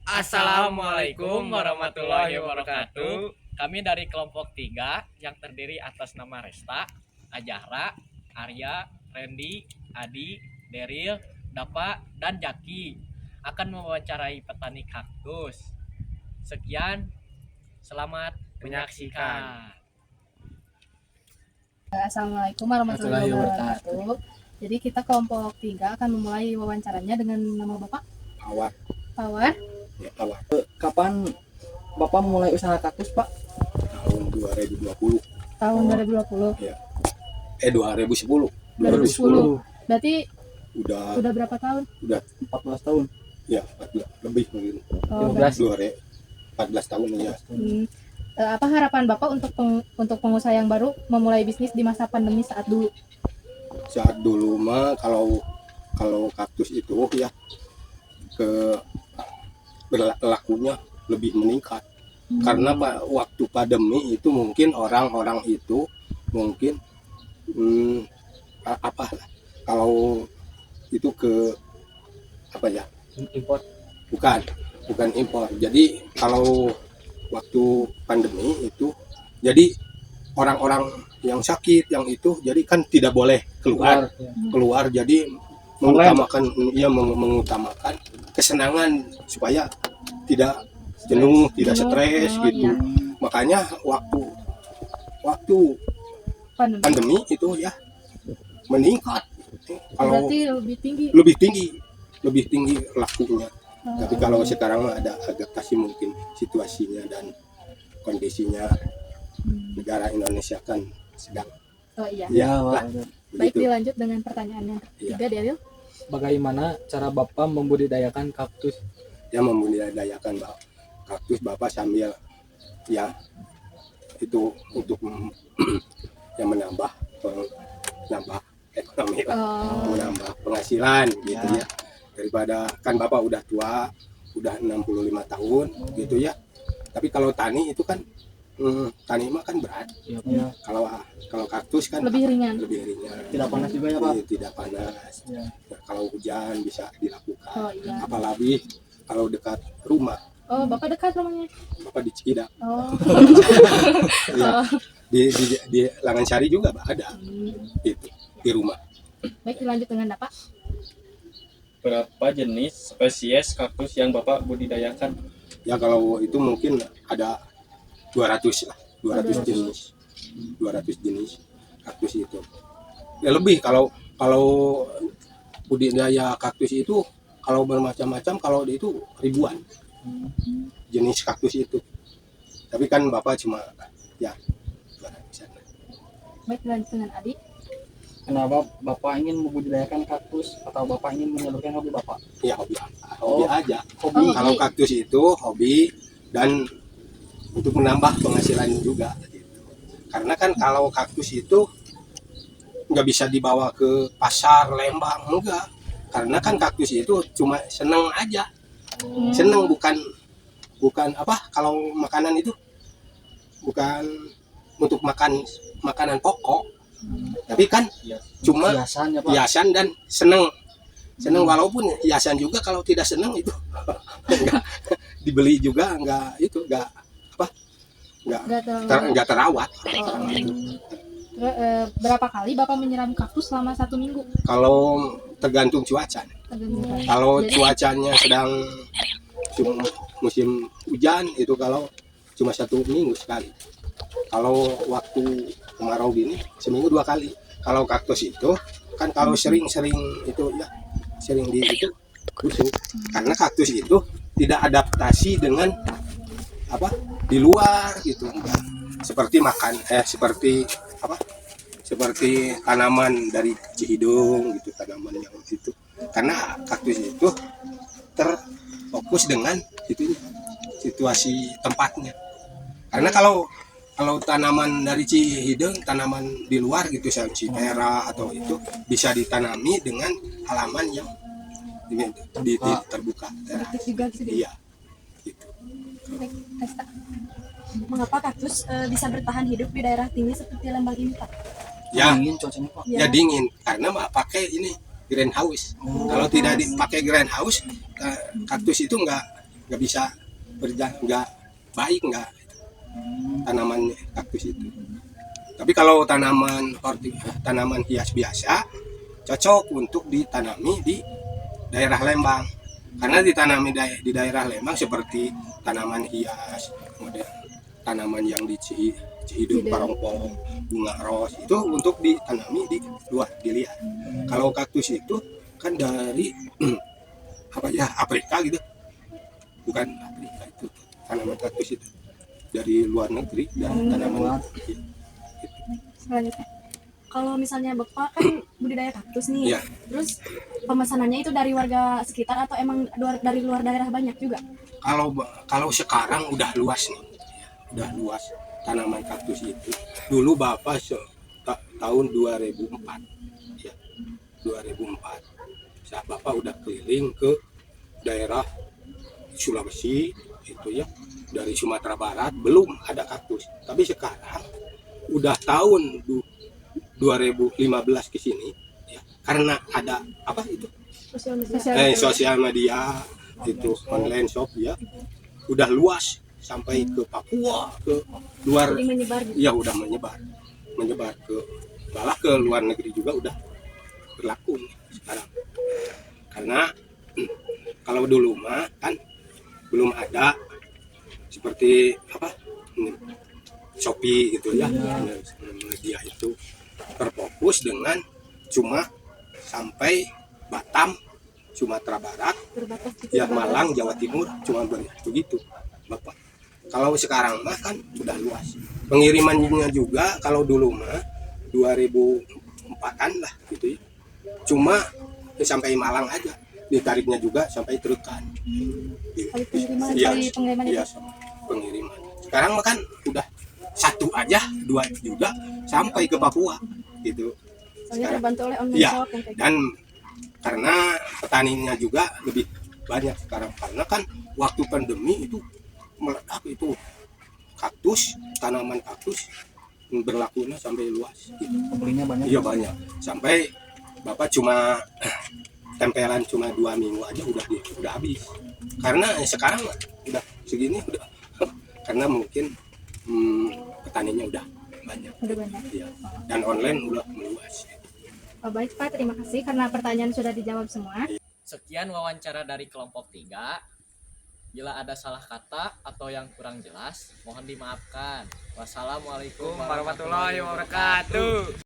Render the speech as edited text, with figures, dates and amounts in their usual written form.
Assalamualaikum warahmatullahi wabarakatuh. Kami dari kelompok 3 yang terdiri atas nama Resta, Ajahra, Arya, Randy, Adi, Deril, Dapa, dan Jaki akan mewawancarai petani kaktus. Sekian, selamat menyaksikan. Assalamualaikum warahmatullahi wabarakatuh. Jadi kita kelompok 3 akan memulai wawancaranya dengan nama Bapak Pawar. Ya, awal. Kapan Bapak mulai usaha kaktus, Pak? Tahun 2020. Tahun 2020. Ya. 2010. 2010. Berarti Udah berapa tahun? 14 tahun. ya 14 lebih mungkin. Oh, 14 tahun ya. Apa harapan Bapak untuk pengusaha yang baru memulai bisnis di masa pandemi saat dulu? Saat dulu mah kalau kaktus itu ya berlakunya lebih meningkat. Karena waktu pandemi itu mungkin orang-orang itu mungkin kalau itu Impor. bukan impor. Jadi kalau waktu pandemi itu jadi orang-orang yang sakit yang itu jadi kan tidak boleh keluar jadi mengutamakan kesenangan supaya tidak jenuh, tidak stres gitu. Iya. Makanya waktu pandemi itu ya meningkat. Kalau Berarti lebih tinggi lakunya. Tapi kalau sekarang ada adaptasi mungkin situasinya dan kondisinya negara Indonesia kan sedang Oh iya. Baik, begitu. dilanjut dengan pertanyaan yang ketiga, Deril. Bagaimana cara Bapak membudidayakan kaktus? Ya membudidayakan kaktus Bapak sambil ya itu untuk yang menambah ekonomi, menambah penghasilan gitu ya. Daripada kan Bapak udah tua, udah 65 tahun gitu ya. Tapi kalau tani itu kan tani mah kan berat. Ya. Kalau kaktus kan Lebih ringan. Tidak panas juga ya, Pak? Tidak panas. Ya. Ya, kalau hujan bisa dilakukan. Oh iya. Apalagi kalau dekat rumah. Oh, Bapak dekat rumahnya. Bapak di Cikidang. Oh. Ya, di Langansari juga ada itu di rumah. Baik, dilanjut dengan Bapak. Berapa jenis spesies kaktus yang Bapak budidayakan? Ya kalau itu mungkin ada 200 lah, 200 jenis. 200 jenis kaktus itu. Ya lebih kalau budidaya kaktus itu kalau bermacam-macam, kalau itu ribuan jenis kaktus itu. Tapi kan Bapak cuma ya 200-an. Baik, dilanjut dengan Adi. Kenapa Bapak ingin membudidayakan kaktus atau Bapak ingin menyalurkan hobi Bapak? Ya hobi aja. Hobi. Kalau kaktus itu hobi dan untuk menambah penghasilan juga gitu. Karena kan kalau kaktus itu nggak bisa dibawa ke pasar Lembang, enggak. Karena kan kaktus itu cuma seneng aja. Seneng bukan kalau makanan itu bukan untuk makanan pokok. Tapi kan cuma Hiasan ya, Pak? hiasan dan seneng walaupun hiasan juga kalau tidak seneng itu enggak dibeli juga enggak terawat. Berapa kali Bapak menyiram kaktus selama 1 minggu? Kalau tergantung cuaca. Kalau cuacanya sedang musim hujan itu kalau cuma 1 minggu sekali. Kalau waktu kemarau gini seminggu 2 kali. Kalau kaktus itu kan kalau sering-sering itu ya sering itu busuk. Karena kaktus itu tidak adaptasi dengan di luar gitu. Seperti seperti tanaman dari Cihidung gitu, tanaman yang itu. Karena kaktus itu terfokus dengan itu situasi tempatnya. Karena kalau tanaman dari Cihidung, tanaman di luar gitu, Cipera atau itu bisa ditanami dengan halaman yang terbuka. Juga gitu. Iya. Gitu. Baik, Resta. Mengapa kaktus bisa bertahan hidup di daerah tinggi seperti Lembang ini, Pak? Ya, Dingin cuacanya, Pak. ya dingin karena pakai ini greenhouse. Kalau tidak dipakai greenhouse, kaktus itu nggak bisa berjalan, nggak baik, nggak tanaman kaktus itu. Tapi kalau tanaman hias biasa cocok untuk ditanami di daerah Lembang, karena ditanami di daerah Lembang seperti tanaman hias, model tanaman yang di Cihidung, Parongpong, bunga ros itu untuk ditanami di luar dilihat. Kalau kaktus itu kan dari apa ya, Afrika gitu, bukan Afrika, itu tanaman kaktus itu dari luar negeri, dan tanaman Selanjutnya. Kalau misalnya Bapak kan budidaya kaktus nih, Iya. terus pemesanannya itu dari warga sekitar atau emang dari luar daerah banyak juga? kalau sekarang udah luas nih, udah luas tanaman kaktus itu. Dulu Bapak tahun 2004 ya, 2004 saat Bapak udah keliling ke daerah Sulawesi itu ya, dari Sumatera Barat belum ada kaktus, tapi sekarang udah tahun 2015 ke sini ya, karena ada apa itu Sosial media. sosial media itu, online shop ya, udah luas sampai ke Papua, ke luar, Jadi menyebar gitu. ya udah menyebar ke, malah ke luar negeri juga udah berlaku nih sekarang. Karena kalau dulu mah kan belum ada seperti apa Shopee gitu ya, media itu terfokus dengan cuma sampai Batam, Sumatera Barat, Terbatas gitu. ya Malang, Jawa Timur, cuma begitu Bapak. Kalau sekarang mah kan sudah luas. Pengirimannya juga kalau dulu mah 2004-an lah gitu ya, cuma sampai Malang aja, ditariknya juga sampai Terukan. Kali pengiriman. Iya, Kali pengiriman itu. iya, pengiriman. Sekarang mah kan udah satu aja, dua juga sampai ke Papua gitu. Soalnya Sekarang. terbantu oleh online Iya. shop yang kayak gitu. Dan karena petaninya juga lebih banyak sekarang, karena kan waktu pandemi itu meledak itu kaktus, tanaman kaktus berlakunya sampai luas gitu. Pembelinya banyak. Iya banyak, sampai Bapak cuma tempelan cuma 2 minggu aja udah habis, karena sekarang udah segini udah karena mungkin petaninya udah banyak, Udah banyak. ya. Dan online udah meluas. Oh, baik Pak, terima kasih karena pertanyaan sudah dijawab semua. Sekian wawancara dari kelompok 3. Bila ada salah kata atau yang kurang jelas, mohon dimaafkan. Wassalamualaikum warahmatullahi wabarakatuh.